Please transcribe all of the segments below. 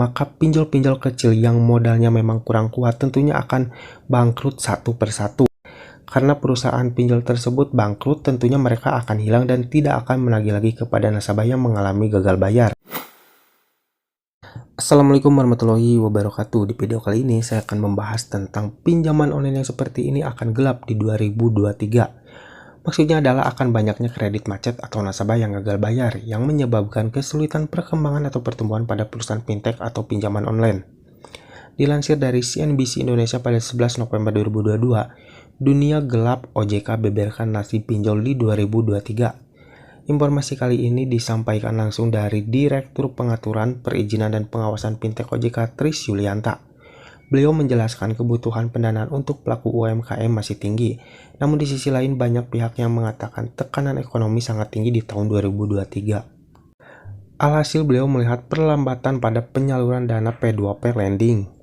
maka pinjol-pinjol kecil yang modalnya memang kurang kuat tentunya akan bangkrut satu persatu. Karena perusahaan pinjol tersebut bangkrut, tentunya mereka akan hilang dan tidak akan menagih lagi kepada nasabah yang mengalami gagal bayar. Assalamualaikum warahmatullahi wabarakatuh. Di video kali ini saya akan membahas tentang pinjaman online yang seperti ini akan gelap di 2023. Maksudnya adalah akan banyaknya kredit macet atau nasabah yang gagal bayar yang menyebabkan kesulitan perkembangan atau pertumbuhan pada perusahaan fintech atau pinjaman online. Dilansir dari CNBC Indonesia pada 11 November 2022, dunia gelap OJK beberkan nasib pinjol di 2023. Informasi kali ini disampaikan langsung dari Direktur Pengaturan, Perizinan dan Pengawasan Fintech OJK Tris Yulianta. Beliau menjelaskan kebutuhan pendanaan untuk pelaku UMKM masih tinggi, namun di sisi lain banyak pihak yang mengatakan tekanan ekonomi sangat tinggi di tahun 2023. Alhasil beliau melihat perlambatan pada penyaluran dana P2P lending.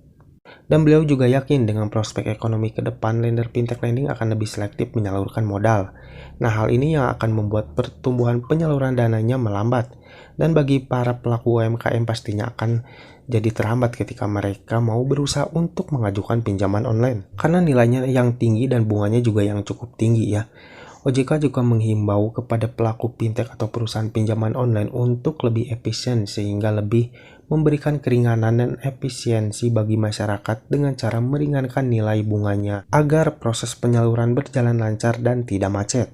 Dan beliau juga yakin dengan prospek ekonomi ke depan, lender fintech lending akan lebih selektif menyalurkan modal. Nah, hal ini yang akan membuat pertumbuhan penyaluran dananya melambat. Dan bagi para pelaku UMKM pastinya akan jadi terhambat ketika mereka mau berusaha untuk mengajukan pinjaman online. Karena nilainya yang tinggi dan bunganya juga yang cukup tinggi ya. OJK juga menghimbau kepada pelaku fintech atau perusahaan pinjaman online untuk lebih efisien sehingga lebih memberikan keringanan dan efisiensi bagi masyarakat dengan cara meringankan nilai bunganya agar proses penyaluran berjalan lancar dan tidak macet.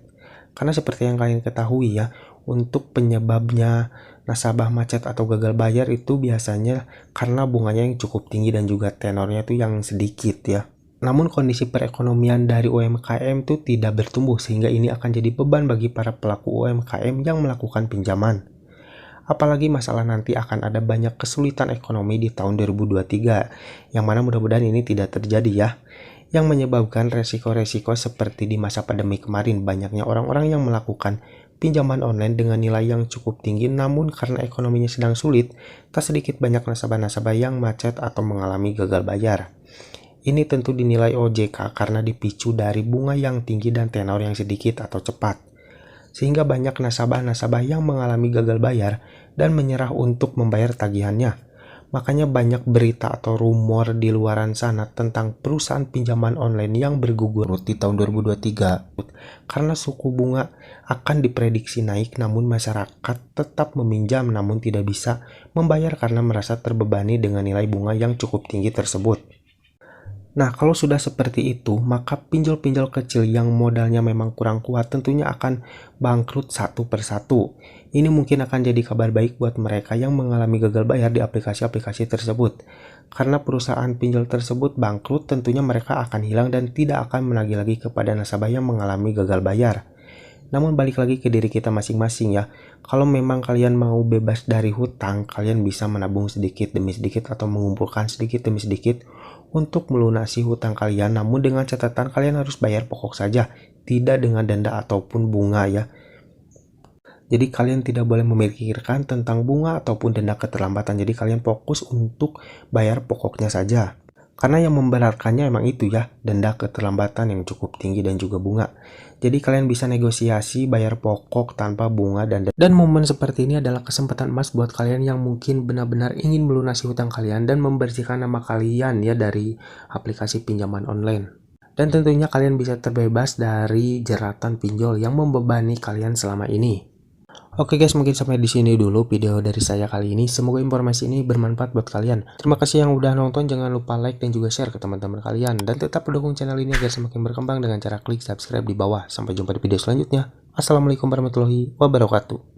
Karena seperti yang kalian ketahui ya, untuk penyebabnya nasabah macet atau gagal bayar itu biasanya karena bunganya yang cukup tinggi dan juga tenornya itu yang sedikit ya. Namun kondisi perekonomian dari UMKM itu tidak bertumbuh sehingga ini akan jadi beban bagi para pelaku UMKM yang melakukan pinjaman. Apalagi masalah nanti akan ada banyak kesulitan ekonomi di tahun 2023, yang mana mudah-mudahan ini tidak terjadi ya. Yang menyebabkan resiko-resiko seperti di masa pandemi kemarin, banyaknya orang-orang yang melakukan pinjaman online dengan nilai yang cukup tinggi, namun karena ekonominya sedang sulit, tak sedikit banyak nasabah-nasabah yang macet atau mengalami gagal bayar. Ini tentu dinilai OJK karena dipicu dari bunga yang tinggi dan tenor yang sedikit atau cepat. Sehingga banyak nasabah-nasabah yang mengalami gagal bayar dan menyerah untuk membayar tagihannya. Makanya banyak berita atau rumor di luaran sana tentang perusahaan pinjaman online yang bergugur di tahun 2023. Karena suku bunga akan diprediksi naik namun masyarakat tetap meminjam namun tidak bisa membayar karena merasa terbebani dengan nilai bunga yang cukup tinggi tersebut. Nah, kalau sudah seperti itu, maka pinjol-pinjol kecil yang modalnya memang kurang kuat tentunya akan bangkrut satu persatu. Ini mungkin akan jadi kabar baik buat mereka yang mengalami gagal bayar di aplikasi-aplikasi tersebut. Karena perusahaan pinjol tersebut bangkrut, tentunya mereka akan hilang dan tidak akan menagih lagi kepada nasabah yang mengalami gagal bayar. Namun balik lagi ke diri kita masing-masing ya. Kalau memang kalian mau bebas dari hutang, kalian bisa menabung sedikit demi sedikit atau mengumpulkan sedikit demi sedikit untuk melunasi hutang kalian, namun dengan catatan kalian harus bayar pokok saja, tidak dengan denda ataupun bunga ya. Jadi kalian tidak boleh memikirkan tentang bunga ataupun denda keterlambatan, jadi kalian fokus untuk bayar pokoknya saja. Karena yang memberatkannya emang itu ya, denda keterlambatan yang cukup tinggi dan juga bunga. Jadi kalian bisa negosiasi bayar pokok tanpa bunga dan momen seperti ini adalah kesempatan emas buat kalian yang mungkin benar-benar ingin melunasi hutang kalian dan membersihkan nama kalian ya dari aplikasi pinjaman online. Dan tentunya kalian bisa terbebas dari jeratan pinjol yang membebani kalian selama ini. Oke guys, mungkin sampai di sini dulu video dari saya kali ini. Semoga informasi ini bermanfaat buat kalian. Terima kasih yang udah nonton, jangan lupa like dan juga share ke teman-teman kalian. Dan tetap dukung channel ini agar semakin berkembang dengan cara klik subscribe di bawah. Sampai jumpa di video selanjutnya. Assalamualaikum warahmatullahi wabarakatuh.